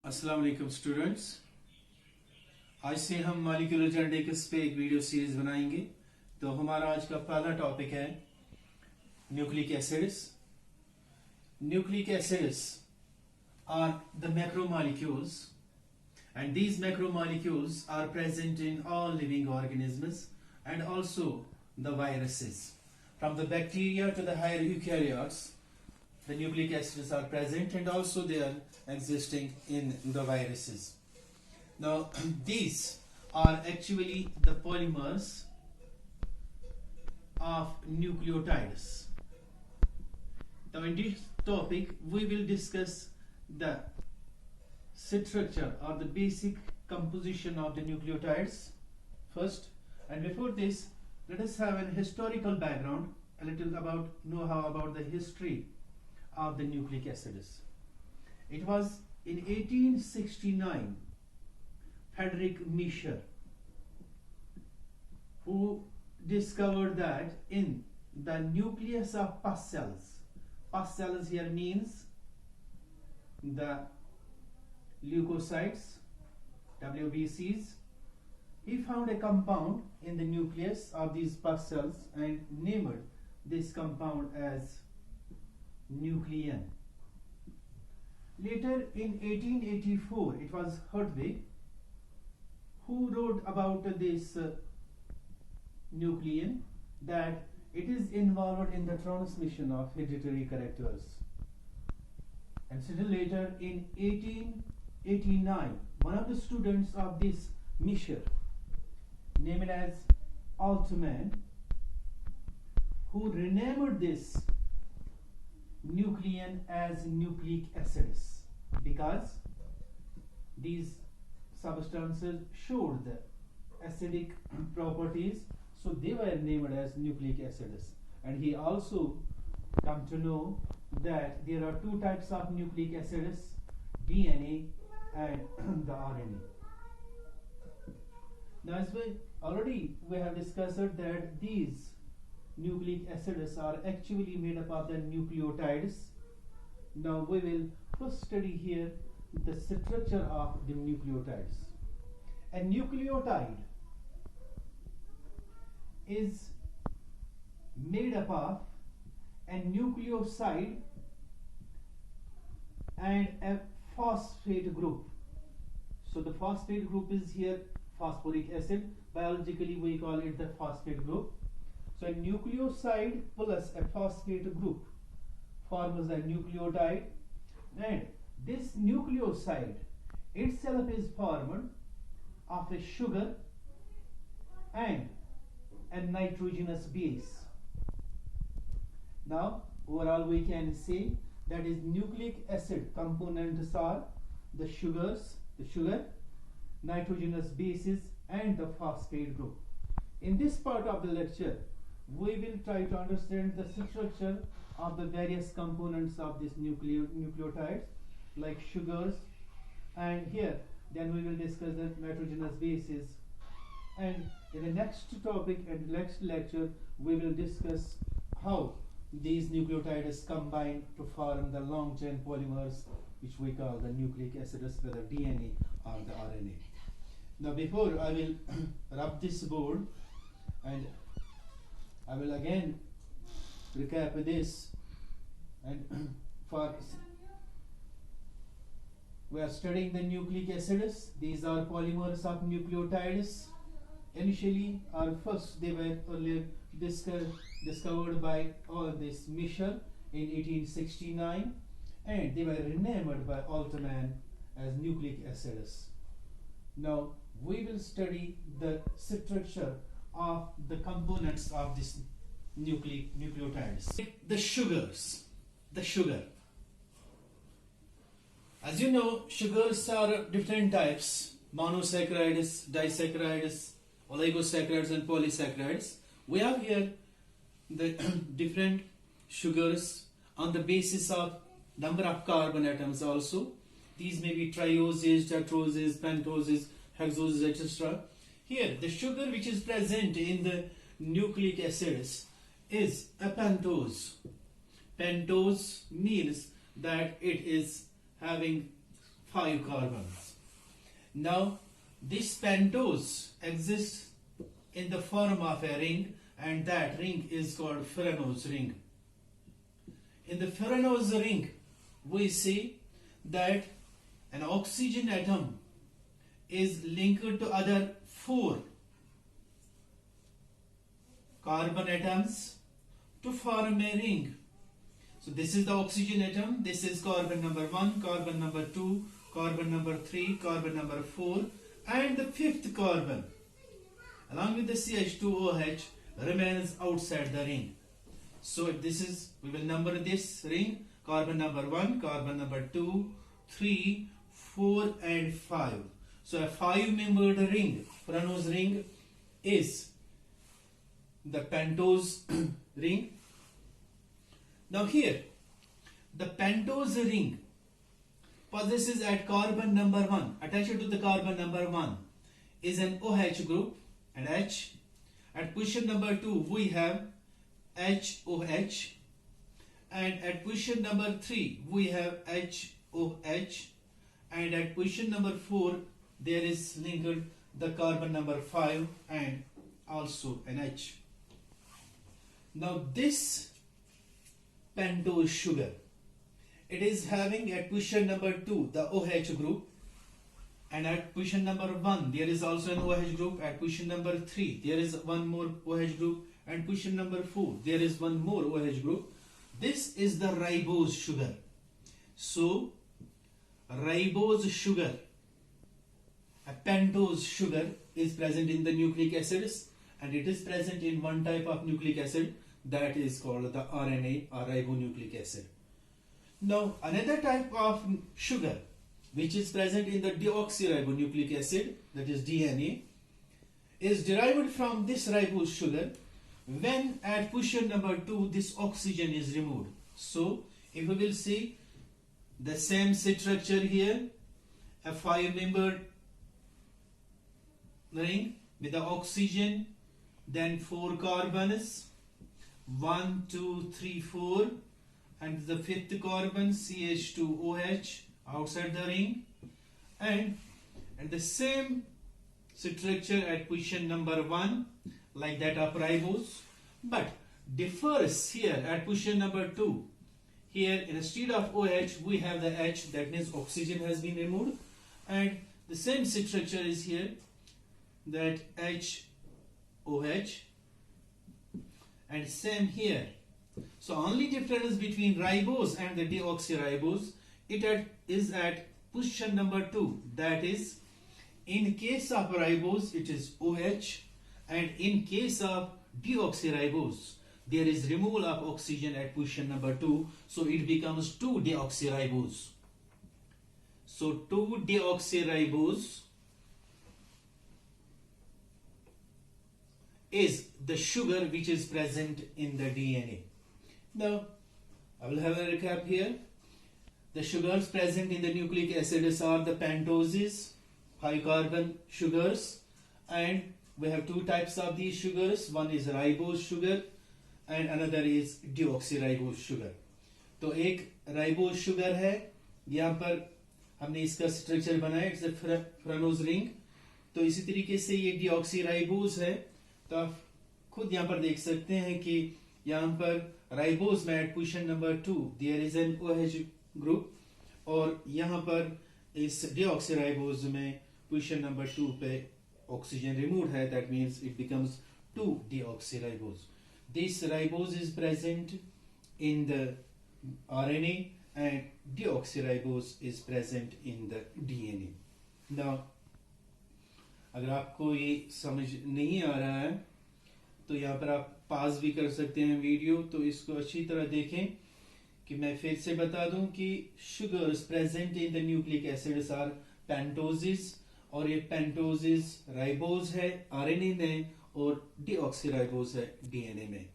अस्सलाम वालेकुम स्टूडेंट्स। आज से हम मॉलिक्यूलर जेनेटिक्स पे एक वीडियो सीरीज बनाएंगे। तो हमारा आज का पहला टॉपिक है nucleic acids. Nucleic acids are the macromolecules and these macromolecules are present in all living organisms and also the viruses. From the bacteria to the higher eukaryotes, the nucleic acids are present and also they are existing in the viruses. Now these are actually the polymers of nucleotides. Now in this topic we will discuss the structure or the basic composition of the nucleotides first, and before this let us have an historical background, a little about the history of the nucleic acids. It was in 1869 Frederick Miescher who discovered that in the nucleus of pus cells here means the leukocytes, WBCs, he found a compound in the nucleus of these pus cells and named this compound as nuclein. Later in 1884 it was Hertwig who wrote about this nuclein, that it is involved in the transmission of hereditary characters. And still later in 1889 one of the students of this Miescher, named as Altman, who renamed this nuclein as nucleic acids because these substances showed the acidic properties, so they were named as nucleic acids. And he also come to know that there are two types of nucleic acids, DNA and the RNA. Now as we have discussed that these nucleic acids are actually made up of the nucleotides. Now we will first study here the structure of the nucleotides. A nucleotide is made up of a nucleoside and a phosphate group. So the phosphate group is here phosphoric acid. Biologically we call it the phosphate group. So a nucleoside plus a phosphate group forms a nucleotide, and this nucleoside itself is formed of a sugar and a nitrogenous base. Now overall we can say that is nucleic acid components are the sugar, nitrogenous bases and the phosphate group. In this part of the lecture we will try to understand the structure of the various components of this nucleotides like sugars, and here then we will discuss the nitrogenous bases, and in the next topic and next lecture we will discuss how these nucleotides combine to form the long chain polymers which we call the nucleic acids, whether DNA or the RNA. Now before I will rub this board and I will again recap this, and for we are studying the nucleic acids. These are polymers of nucleotides. Initially or first they were earlier discovered by this Miescher in 1869, and they were renamed by Altman as nucleic acids. Now we will study the structure of the components of this nucleotides. The sugar. As you know, sugars are different types: monosaccharides, disaccharides, oligosaccharides and polysaccharides. We have here the different sugars on the basis of number of carbon atoms also. These may be trioses, tetroses, pentoses, hexoses, etc. Here the sugar which is present in the nucleic acids is a pentose. Pentose means that it is having 5 carbons. Now this pentose exists in the form of a ring, and that ring is called furanose ring. In the furanose ring, we see that an oxygen atom is linked to other 4 carbon atoms to form a ring. So this is the oxygen atom, this is carbon number 1, carbon number 2, carbon number 3, carbon number 4, and the 5th carbon along with the CH2OH remains outside the ring. So this is, we will number this ring, carbon number 1, carbon number 2, 3, 4 and 5. So a 5-membered ring, furanose ring, is the pentose ring. Now here, the pentose ring possesses at carbon number 1, attached to the carbon number 1 is an OH group and H. At position number 2 we have HOH, and at position number 3 we have HOH, and at position number 4 there is linked the carbon number 5 and also an H. Now this pentose sugar, it is having at position number 2 the OH group, and at position number 1 there is also an OH group, at position number 3 there is one more OH group, and position number 4 there is one more OH group. This is the ribose sugar. So ribose sugar, a pentose sugar, is present in the nucleic acids, and it is present in one type of nucleic acid that is called the RNA or ribonucleic acid. Now another type of sugar which is present in the deoxyribonucleic acid, that is DNA, is derived from this ribose sugar when at position number 2 this oxygen is removed. So if we will see the same structure here, a 5-membered ring with the oxygen, then 4 carbons, 1, 2, 3, 4, and the 5th carbon CH2OH outside the ring, and the same structure at position number 1 like that of ribose, but differs here at position number 2. Here instead of OH we have the H, that means oxygen has been removed, and the same structure is here, that HOH, and same here. So only difference between ribose and the deoxyribose, it is at position number 2, that is in case of ribose it is OH, and in case of deoxyribose there is removal of oxygen at position number 2, so it becomes 2-deoxyribose. So 2-deoxyribose is the sugar which is present in the DNA. Now I will have a recap here. The sugars present in the nucleic acids are the pentoses, high carbon sugars, and we have 2 types of these sugars. One is ribose sugar and another is deoxyribose sugar. तो एक ribose sugar है, यहाँ पर हमने इसका structure बनाया, it's a furanose ring. तो इसी तरीके से ये deoxyribose है, तो आप खुद यहाँ पर देख सकते हैं कि यहाँ पर ribose में at position number 2 there is an OH group, और यहाँ पर इस deoxyribose में position number 2 पे oxygen removed है, that means it becomes 2-deoxyribose. This ribose is present in the RNA and deoxyribose is present in the DNA. Now अगर आपको ये समझ नहीं आ रहा है तो यहाँ पर आप पास भी कर सकते हैं वीडियो, तो इसको अच्छी तरह देखें कि मैं फिर से बता दूं कि sugars present in the nucleic acids are pentoses, और ये pentoses ribose है RNA में और deoxyribose है DNA में.